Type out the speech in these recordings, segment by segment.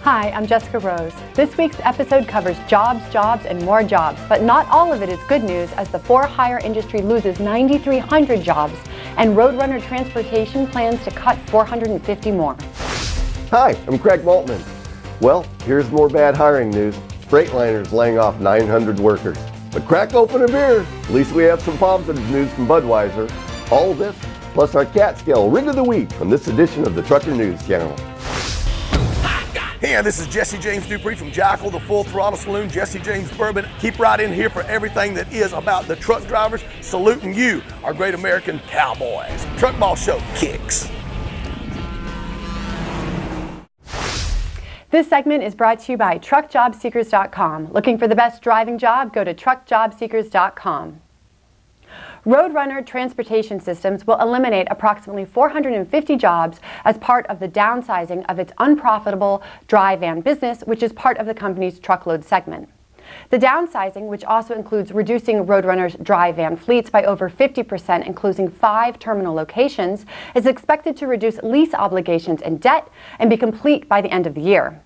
Hi, I'm Jessica Rose. This week's episode covers jobs, and more jobs, but not all of it is good news as the for-hire industry loses 9,300 jobs and Roadrunner Transportation plans to cut 450 more. Hi, I'm Craig Maltman. Well, here's more bad hiring news. FREIGHTLINER is laying off 900 workers. But crack open a beer. At least we have some positive news from Budweiser. All of this, plus our Catskill Rig of the Week on this edition of the Trucker News Channel. Hey, this is Jesse James Dupree from Jackal, the Full Throttle Saloon, Jesse James Bourbon. Keep right in here for everything that is about the truck drivers, saluting you, our great American cowboys. Truck Ball Show kicks. This segment is brought to you by TruckJobSeekers.com. Looking for the best driving job? Go to TruckJobSeekers.com. Roadrunner Transportation Systems will eliminate approximately 450 jobs as part of the downsizing of its unprofitable dry van business, which is part of the company's truckload segment. The downsizing, which also includes reducing Roadrunner's dry van fleets by over 50%, including 5 terminal locations, is expected to reduce lease obligations and debt and be complete by the end of the year.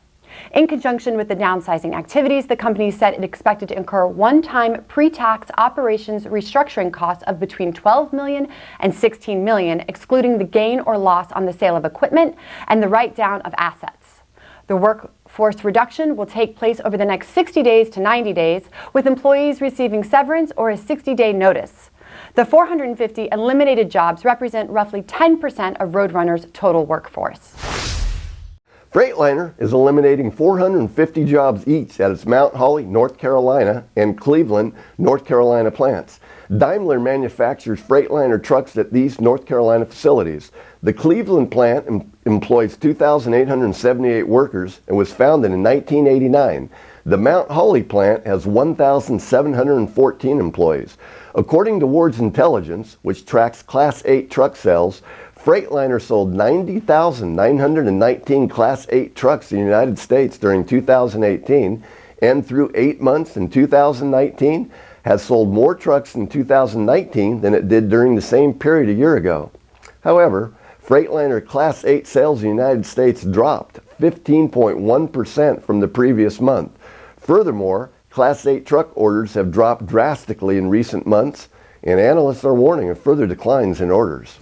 In conjunction with the downsizing activities, the company said it expected to incur one-time pre-tax operations restructuring costs of between $12 million and $16 million, excluding the gain or loss on the sale of equipment and the write-down of assets. The workforce reduction will take place over the next 60 days to 90 days, with employees receiving severance or a 60-day notice. The 450 eliminated jobs represent roughly 10% of Roadrunner's total workforce. FREIGHTLINER is eliminating 450 jobs each at its Mount Holly, North Carolina, and Cleveland, North Carolina plants. Daimler manufactures FREIGHTLINER trucks at these North Carolina facilities. The Cleveland plant employs 2,878 workers and was founded in 1989. The Mount Holly plant has 1,714 employees. According to Ward's Intelligence, which tracks Class 8 truck sales, FREIGHTLINER sold 90,919 Class 8 trucks in the United States during 2018, and through 8 months in 2019, has sold more trucks in 2019 than it did during the same period a year ago. However, FREIGHTLINER Class 8 sales in the United States dropped 15.1% from the previous month. Furthermore, Class 8 truck orders have dropped drastically in recent months, and analysts are warning of further declines in orders.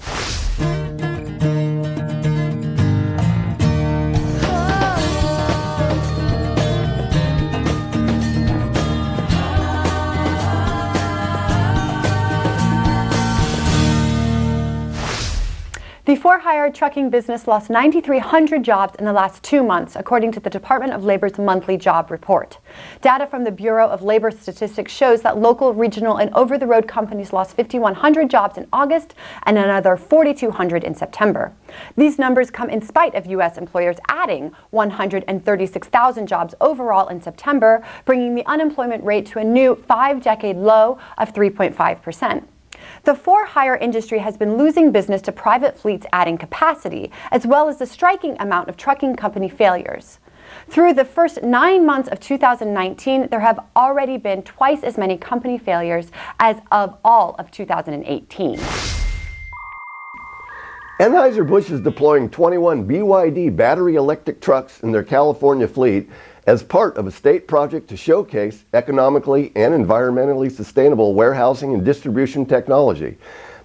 The for-hire trucking business lost 9,300 jobs in the last 2 months, according to the Department of Labor's monthly job report. Data from the Bureau of Labor Statistics shows that local, regional, and over-the-road companies lost 5,100 jobs in August and another 4,200 in September. These numbers come in spite of U.S. employers adding 136,000 jobs overall in September, bringing the unemployment rate to a new 5-decade low of 3.5%. The for-hire industry has been losing business to private fleets adding capacity, as well as the striking amount of trucking company failures. Through the first 9 months of 2019, there have already been twice as many company failures as of all of 2018. ANHEUSER-BUSCH is deploying 21 BYD battery electric trucks in their California fleet as part of a state project to showcase economically and environmentally sustainable warehousing and distribution technology.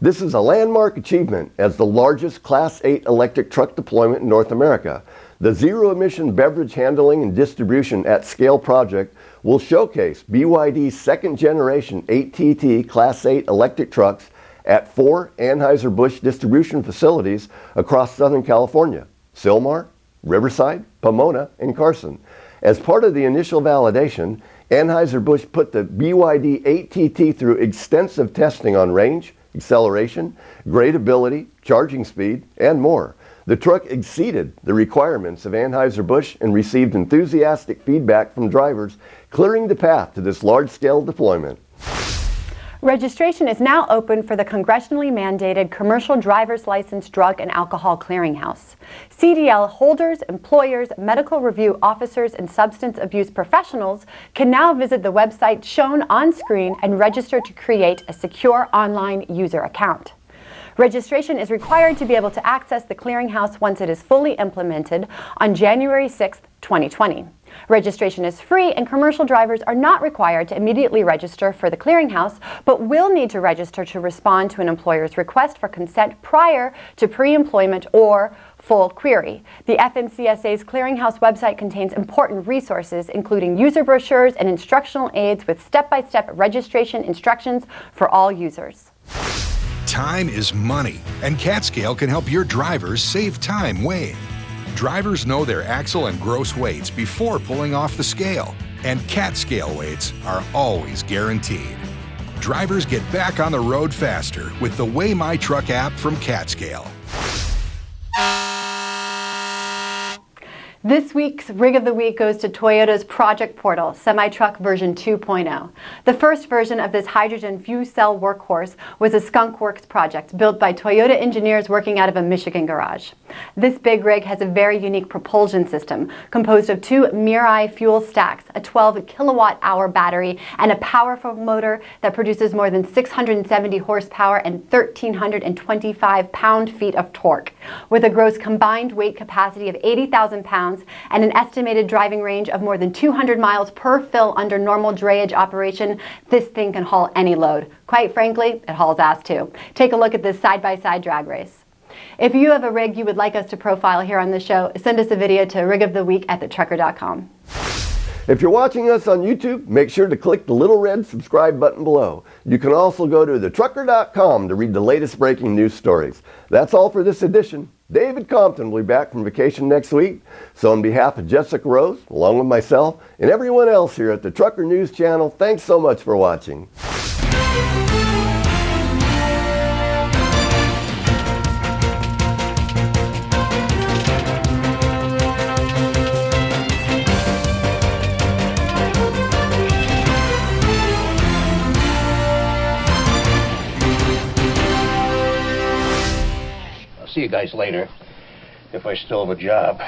This is a landmark achievement as the largest Class 8 electric truck deployment in North America. The zero-emission beverage handling and distribution at scale project will showcase BYD's second-generation 8TT Class 8 electric trucks at 4 ANHEUSER-BUSCH distribution facilities across Southern California: Sylmar, Riverside, Pomona, and Carson. As part of the initial validation, ANHEUSER-BUSCH put the BYD 8TT through extensive testing on range, acceleration, gradability, charging speed, and more. The truck exceeded the requirements of ANHEUSER-BUSCH and received enthusiastic feedback from drivers, clearing the path to this large-scale deployment. Registration is now open for the congressionally mandated Commercial Driver's License Drug and Alcohol Clearinghouse. CDL holders, employers, medical review officers, and substance abuse professionals can now visit the website shown on screen and register to create a secure online user account. Registration is required to be able to access the clearinghouse once it is fully implemented on January 6, 2020. Registration is free, and commercial drivers are not required to immediately register for the clearinghouse, but will need to register to respond to an employer's request for consent prior to pre-employment or full query. The FMCSA's clearinghouse website contains important resources, including user brochures and instructional aids with step-by-step registration instructions for all users. Time is money, and CatScale can help your drivers save time weighing. Drivers know their axle and gross weights before pulling off the scale, and CatScale weights are always guaranteed. Drivers get back on the road faster with the Weigh My Truck app from CatScale. This week's Rig of the Week goes to Toyota's Project Portal, semi-truck version 2.0. The first version of this hydrogen fuel cell workhorse was a Skunk Works project built by Toyota engineers working out of a Michigan garage. This big rig has a very unique propulsion system composed of two Mirai fuel stacks, a 12 kilowatt-hour battery, and a powerful motor that produces more than 670 horsepower and 1,325 pound-feet of torque. With a gross combined weight capacity of 80,000 pounds, and an estimated driving range of more than 200 miles per fill under normal drayage operation, this thing can haul any load. Quite frankly, it hauls ass too. Take a look at this side-by-side drag race. If you have a rig you would like us to profile here on the show, send us a video to rigoftheweek@thetrucker.com. If you're watching us on YouTube, make sure to click the little red subscribe button below. You can also go to thetrucker.com to read the latest breaking news stories. That's all for this edition. David Compton will be back from vacation next week. So on behalf of Jessica Rose, along with myself, and everyone else here at the Trucker News Channel, thanks so much for watching. See you guys later, if I still have a job.